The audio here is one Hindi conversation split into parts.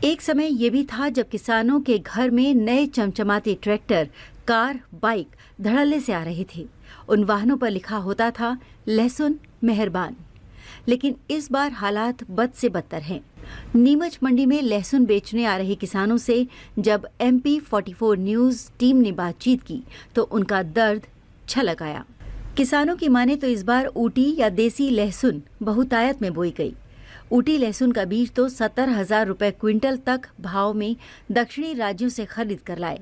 एक समय ये भी था जब किसानों के घर में नए चमचमाते ट्रैक्टर, कार, बाइक धड़ल्ले से आ रहे थे। उन वाहनों पर लिखा होता था लहसुन मेहरबान। लेकिन इस बार हालात बद से बदतर हैं। नीमच मंडी में लहसुन बेचने आ रहे किसानों से जब MP 44 न्यूज टीम ने बातचीत की तो उनका दर्द छलक आया। किसानों की माने तो इस बार ऊटी या देसी लहसुन बहुतायत में बोई गई। ऊटी लहसुन का बीज तो 70,000 रुपए क्विंटल तक भाव में दक्षिणी राज्यों से खरीद कर लाए।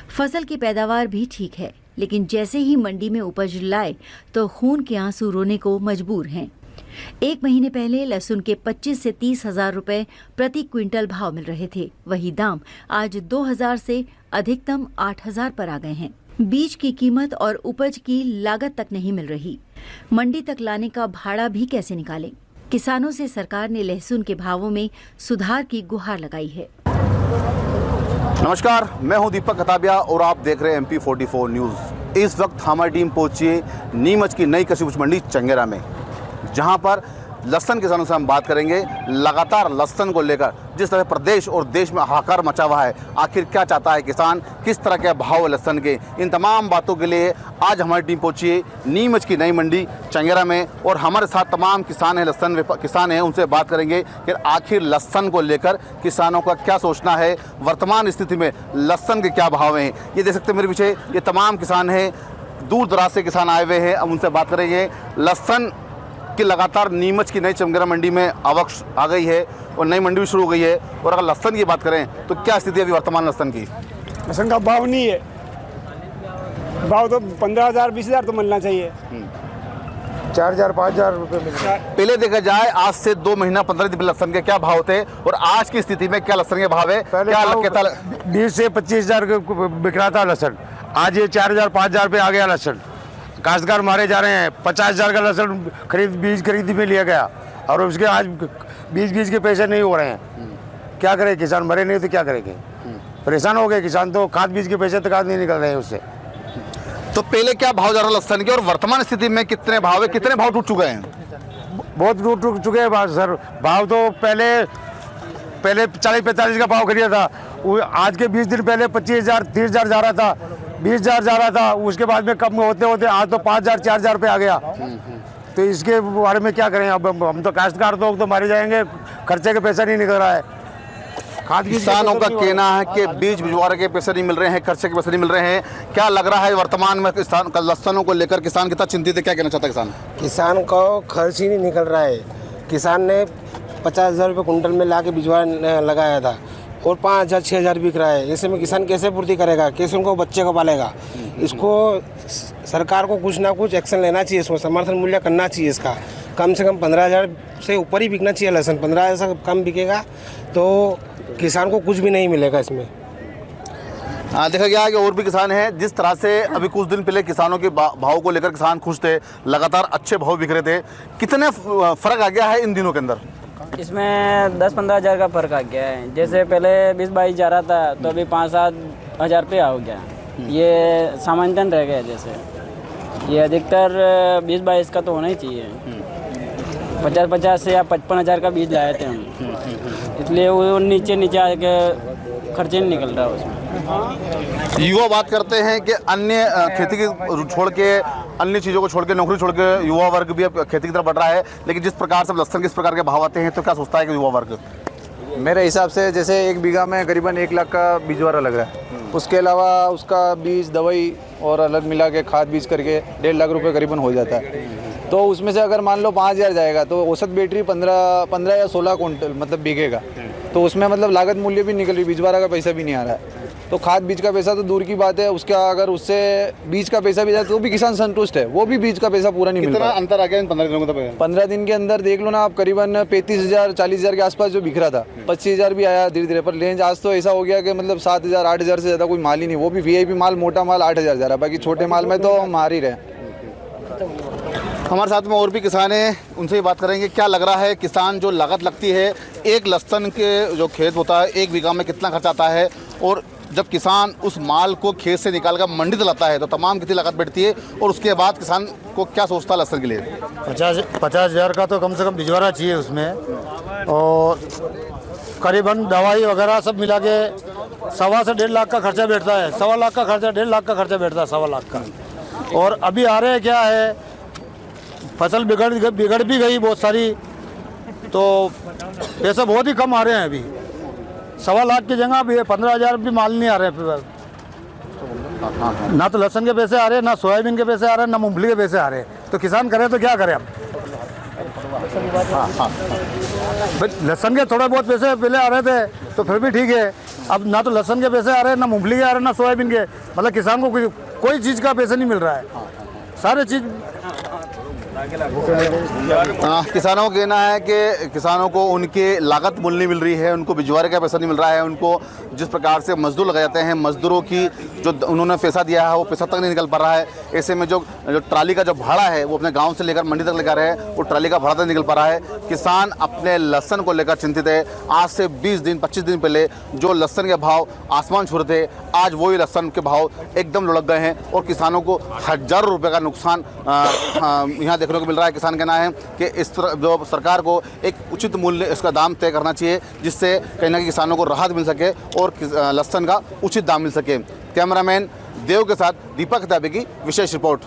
फसल की पैदावार भी ठीक है, लेकिन जैसे ही मंडी में उपज लाए तो खून के आंसू रोने को मजबूर हैं। एक महीने पहले लहसुन के 25 से 30,000 रुपए प्रति क्विंटल भाव मिल रहे थे, वही दाम आज 2,000 से अधिकतम 8,000 पर आ गए हैं। बीज की कीमत और उपज की लागत तक नहीं मिल रही। मंडी तक लाने का भाड़ा भी कैसे निकालें? किसानों से सरकार ने लहसुन के भावों में सुधार की गुहार लगाई है। नमस्कार, मैं हूं दीपक कताबिया और आप देख रहे हैं MP 44 न्यूज़। इस वक्त हमारी टीम पहुंची है नीमच की नई कृषि उपज मंडी चंगेरा में, जहां पर लहसुन किसानों से हम बात करेंगे। लगातार लहसुन को लेकर जिस तरह प्रदेश और देश में हाहाकार मचा हुआ है, आखिर क्या चाहता है किसान, किस तरह के भाव है लहसुन के, इन तमाम बातों के लिए आज हमारी टीम पहुंची है नीमच की नई मंडी चंगेरा में। और हमारे साथ तमाम किसान हैं, लहसुन किसान हैं, उनसे बात करेंगे कि आखिर लहसुन को लेकर किसानों का क्या सोचना है, वर्तमान स्थिति में लहसुन के क्या भाव हैं। ये देख सकते हैं मेरे पीछे, ये तमाम किसान हैं, दूर दराज से किसान आए हुए हैं। अब उनसे बात करेंगे। लहसुन कि लगातार नीमच की नई चंगेरा मंडी में आवक आ गई है और नई मंडी भी शुरू हो गई है। और अगर लहसुन की बात करें तो क्या स्थिति है अभी वर्तमान लहसुन की? लहसुन का भाव नहीं है, भाव तो 15,000 20,000 तो मिलना चाहिए। 4,000 5,000 रुपये मिल रहा है। पहले देखा जाए आज से 2 महीना 15 दिन लहसुन के क्या भाव थे और आज की स्थिति में क्या लहसुन के भाव है? क्या लगता है? 20 से 25,000 बिक रहा था लहसुन, आज ये 4,000 5,000 पे आ गया लहसुन। काश्तकार मारे जा रहे हैं। 50,000 का लहसुन बीज खरीदी में लिया गया और उसके आज बीज के पैसे नहीं हो रहे हैं। क्या करे किसान, मरे नहीं तो क्या करेंगे, परेशान हो गए किसान। तो खाद बीज के पैसे तक आज नहीं निकल रहे हैं उससे। तो पहले क्या भाव जा रहा लहसुन के और वर्तमान स्थिति में कितने भाव है, कितने भाव टूट चुके हैं? बहुत टूट चुके हैं सर। भाव तो पहले 40-45 का भाव खरीदा था, वो आज के 20 दिन पहले 25,000 30,000 जा रहा था, 20,000 जा रहा था। उसके बाद में कम होते होते आज तो 5,000 4,000 पे आ गया। तो इसके बारे में क्या करें? अब हम तो काश्तकार तो मारे जाएंगे, खर्चे के पैसा नहीं निकल रहा है। किसानों का कहना है कि बीज भिजवाने के पैसे नहीं मिल रहे हैं, खर्चे के पैसे नहीं मिल रहे हैं। क्या लग रहा है वर्तमान में किसान का लहसुनों को लेकर किसान कितना चिंतित है? क्या कहना चाहता है किसान? किसान को खर्च ही नहीं निकल रहा है। किसान ने 50,000 रुपये कुंटल में ला के भिजवा लगाया था और 5,000 6,000 बिक रहा है। ऐसे में किसान कैसे पूर्ति करेगा, कैसे उनको बच्चे को पालेगा? इसको सरकार को कुछ ना कुछ एक्शन लेना चाहिए, इसको समर्थन मूल्य करना चाहिए। इसका कम से कम 15,000 से ऊपर ही बिकना चाहिए लहसुन। 15,000 से कम बिकेगा तो किसान को कुछ भी नहीं मिलेगा इसमें। देखा गया है कि और भी किसान हैं। जिस तरह से अभी कुछ दिन पहले किसानों के भाव को लेकर किसान खुश थे, लगातार अच्छे भाव बिक रहे थे, कितने फर्क आ गया है इन दिनों के अंदर? इसमें 10-15 हज़ार का फ़र्क आ गया है। जैसे पहले 20-22 जा रहा था तो अभी 5-7 हज़ार पे हो गया। ये सामान्यतन रह गया। जैसे ये अधिकतर 20-22 का तो होना ही चाहिए। 50-50 से या 55 हज़ार का बीज लाए थे हम, इसलिए वो नीचे आके खर्चे नहीं निकल रहा उसमें। युवा बात करते हैं कि अन्य खेती की छोड़ के, अन्य चीज़ों को छोड़ के, नौकरी छोड़ के युवा वर्ग भी अब खेती की तरफ बढ़ रहा है। लेकिन जिस प्रकार से लहसुन किस प्रकार के भाव आते हैं तो क्या सोचता है कि युवा वर्ग? मेरे हिसाब से जैसे 1 बीघा में करीबन 1 लाख का बीजवारा लग रहा है। उसके अलावा उसका बीज, दवाई और अलग मिला के खाद बीज करके 1.5 लाख रुपए करीबन हो जाता है। तो उसमें से अगर मान लो 5,000 जाएगा तो औसत बैटरी 15 या 16 कुंटल मतलब बिकेगा। तो उसमें मतलब लागत मूल्य भी निकल रही, बीजवारा का पैसा भी नहीं आ रहा है। तो खाद बीज का पैसा तो दूर की बात है, उसका अगर उससे बीज का पैसा भी जाए तो भी किसान संतुष्ट है। वो भी बीज का पैसा पूरा नहीं मिल रहा। कितना अंतर आ गया इन 15 दिनों में? 15 दिन के अंदर देख लो ना आप, करीबन 35,000 40,000 के आसपास जो बिक रहा था, 25,000 भी आया धीरे धीरे। पर रेंज आज तो ऐसा हो गया कि मतलब 7,000 8,000 से ज़्यादा कोई माल ही नहीं। वो भी VIP माल, मोटा माल 8,000 जा रहा है, बाकी छोटे माल में तो मार ही रहे। हमारे साथ में और भी किसान हैं, उनसे ही बात करेंगे। क्या लग रहा है किसान, जो लागत लगती है एक लहसुन के जो खेत होता है 1 बीघा में, कितना खर्च आता है? और जब किसान उस माल को खेत से निकाल कर मंडी लाता है तो तमाम कितनी लागत बैठती है? और उसके बाद किसान को क्या सोचता है लहसुन के लिए? 50,000 का तो कम से कम भिजवाना चाहिए उसमें। और करीबन दवाई वगैरह सब मिला के 1.25 से 1.5 लाख का खर्चा बैठता है। 1.25 लाख का खर्चा, 1.5 लाख का खर्चा बैठता है, 1.25 लाख का। और अभी आ रहे क्या है, फसल बिगड़ भी गई बहुत सारी, तो पैसे बहुत ही कम आ रहे हैं अभी। 1.25 लाख की जगह अभी 15,000 भी माल नहीं आ रहे हैं। ना तो लहसुन के पैसे आ रहे हैं, ना सोयाबीन के पैसे आ रहे हैं, ना मूंगफली के पैसे आ रहे हैं। तो किसान करे तो क्या करे अब? भाई लहसुन के थोड़े बहुत पैसे पहले आ रहे थे तो फिर भी ठीक है। अब ना तो लहसुन के पैसे आ रहे हैं, ना मूंगफली के आ रहे हैं, ना सोयाबीन के। मतलब किसान को कोई चीज़ का पैसे नहीं मिल रहा है, सारे चीज़। किसानों का कहना है कि किसानों को उनके लागत मूल्य नहीं मिल रही है, उनको बिजवारे का पैसा नहीं मिल रहा है, उनको जिस प्रकार से मजदूर लगाए जाते हैं, मजदूरों की जो उन्होंने पैसा दिया है वो पैसा तक नहीं निकल पा रहा है। ऐसे में जो ट्राली का जो भाड़ा है वो अपने गांव से लेकर मंडी तक लेकर है, वो ट्राली का भाड़ा तक निकल पा रहा है। किसान अपने लहसन को लेकर चिंतित है। आज से 20 दिन 25 दिन पहले जो लहसन के भाव आसमान छू रहे थे, आज वही लहसन के भाव एकदम लुढ़क गए हैं और किसानों को हज़ारों रुपये का नुकसान यहाँ देखने को मिल रहा है। किसान कहना है कि इस तरह जो सरकार को एक उचित मूल्य, इसका दाम तय करना चाहिए, जिससे कहीं ना कहीं किसानों को राहत मिल सके और लहसुन का उचित दाम मिल सके। कैमरामैन देव के साथ दीपक किताबी की विशेष रिपोर्ट।